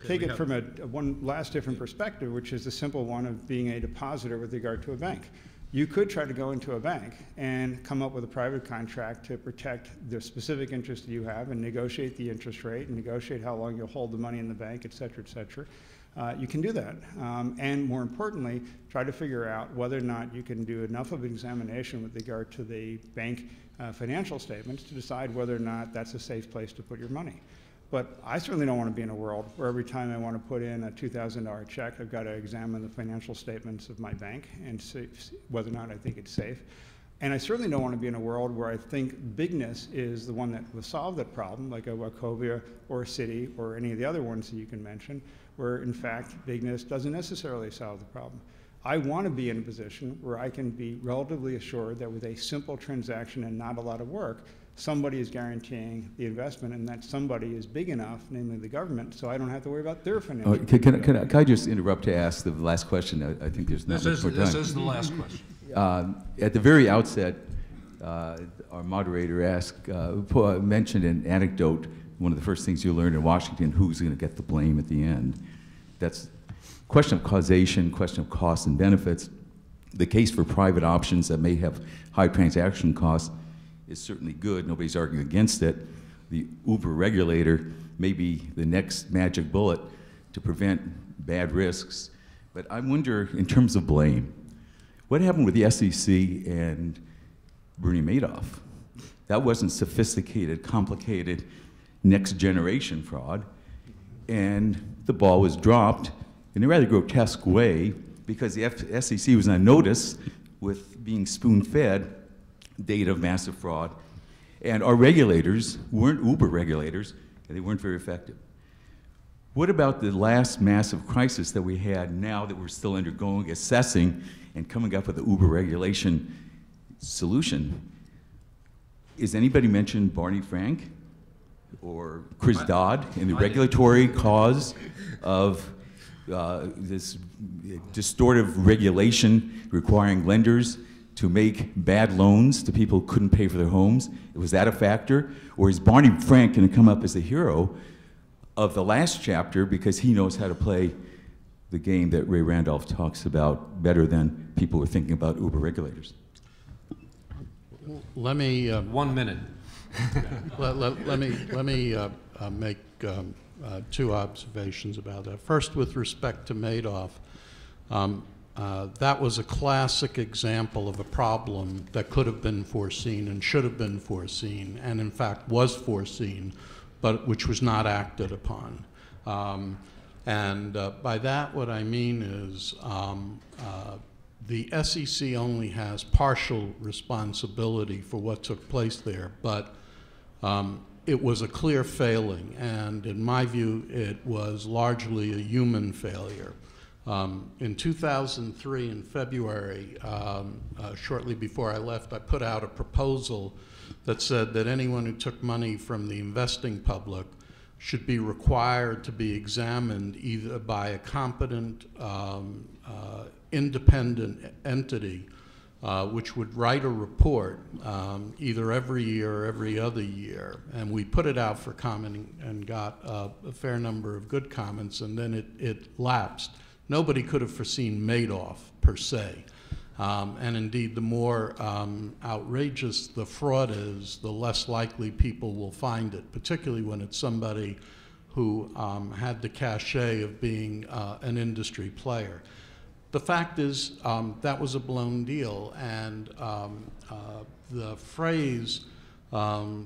take it from one last different perspective, which is the simple one of being a depositor with regard to a bank. You could try to go into a bank and come up with a private contract to protect the specific interest that you have and negotiate the interest rate and negotiate how long you'll hold the money in the bank, et cetera, et cetera. You can do that. And more importantly, try to figure out whether or not you can do enough of an examination with regard to the bank financial statements to decide whether or not that's a safe place to put your money. But I certainly don't want to be in a world where every time I want to put in a $2,000 check, I've got to examine the financial statements of my bank and see whether or not I think it's safe. And I certainly don't want to be in a world where I think bigness is the one that will solve that problem, like a Wachovia or a Citi or any of the other ones that you can mention, where in fact bigness doesn't necessarily solve the problem. I want to be in a position where I can be relatively assured that with a simple transaction and not a lot of work, somebody is guaranteeing the investment, and that somebody is big enough, namely the government, so I don't have to worry about their financial. Can I just interrupt to ask the last question? I think there's not much more time. This is the last question. At the very outset, our moderator mentioned an anecdote. One of the first things you learn in Washington: who's going to get the blame at the end. That's a question of causation, question of costs and benefits. The case for private options that may have high transaction costs is certainly good. Nobody's arguing against it. The Uber regulator may be the next magic bullet to prevent bad risks. But I wonder, in terms of blame, what happened with the SEC and Bernie Madoff? That wasn't sophisticated, complicated, next generation fraud. And the ball was dropped in a rather grotesque way because the SEC was on notice with being spoon-fed data of massive fraud. And our regulators weren't Uber regulators, and they weren't very effective. What about the last massive crisis that we had now that we're still undergoing, assessing, and coming up with the Uber regulation solution? Is anybody mentioned Barney Frank or Chris Dodd in the regulatory cause of this distortive regulation requiring lenders to make bad loans to people who couldn't pay for their homes? Was that a factor? Or is Barney Frank going to come up as the hero of the last chapter because he knows how to play the game that Ray Randolph talks about better than people who are thinking about Uber regulators? Let me 1 minute. let me make two observations about that. First, with respect to Madoff, that was a classic example of a problem that could have been foreseen and should have been foreseen, and in fact was foreseen, but which was not acted upon. By that, what I mean is the SEC only has partial responsibility for what took place there, but it was a clear failing, and in my view, it was largely a human failure. In 2003, in February, shortly before I left, I put out a proposal that said that anyone who took money from the investing public should be required to be examined either by a competent, independent entity, which would write a report either every year or every other year. And we put it out for comment and got a fair number of good comments, and then it lapsed. Nobody could have foreseen Madoff, per se. And indeed, the more outrageous the fraud is, the less likely people will find it, particularly when it's somebody who had the cachet of being an industry player. The fact is, that was a blown deal, and the phrase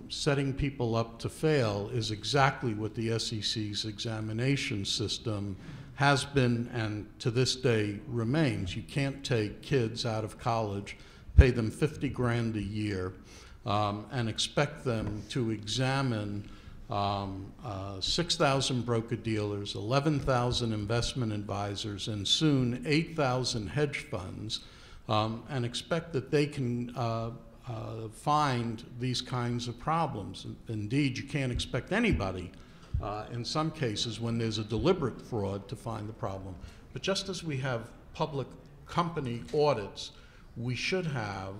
setting people up to fail is exactly what the SEC's examination system has been and to this day remains. You can't take kids out of college, pay them 50 grand a year, and expect them to examine 6,000 broker-dealers, 11,000 investment advisors, and soon 8,000 hedge funds, and expect that they can find these kinds of problems. Indeed, you can't expect anybody in some cases when there's a deliberate fraud to find the problem. But just as we have public company audits, we should have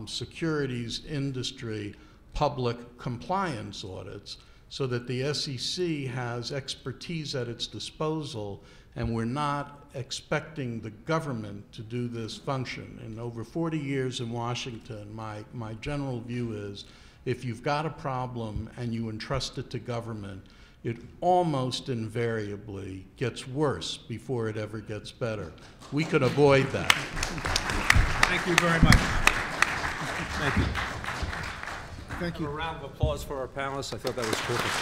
securities industry public compliance audits so that the SEC has expertise at its disposal, and we're not expecting the government to do this function. In over 40 years in Washington, my general view is if you've got a problem and you entrust it to government, it almost invariably gets worse before it ever gets better. We could avoid that. Thank you very much. Thank you. Thank you. A round of applause for our panelists. I thought that was terrific.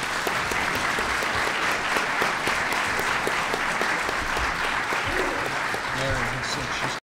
Mary has said she's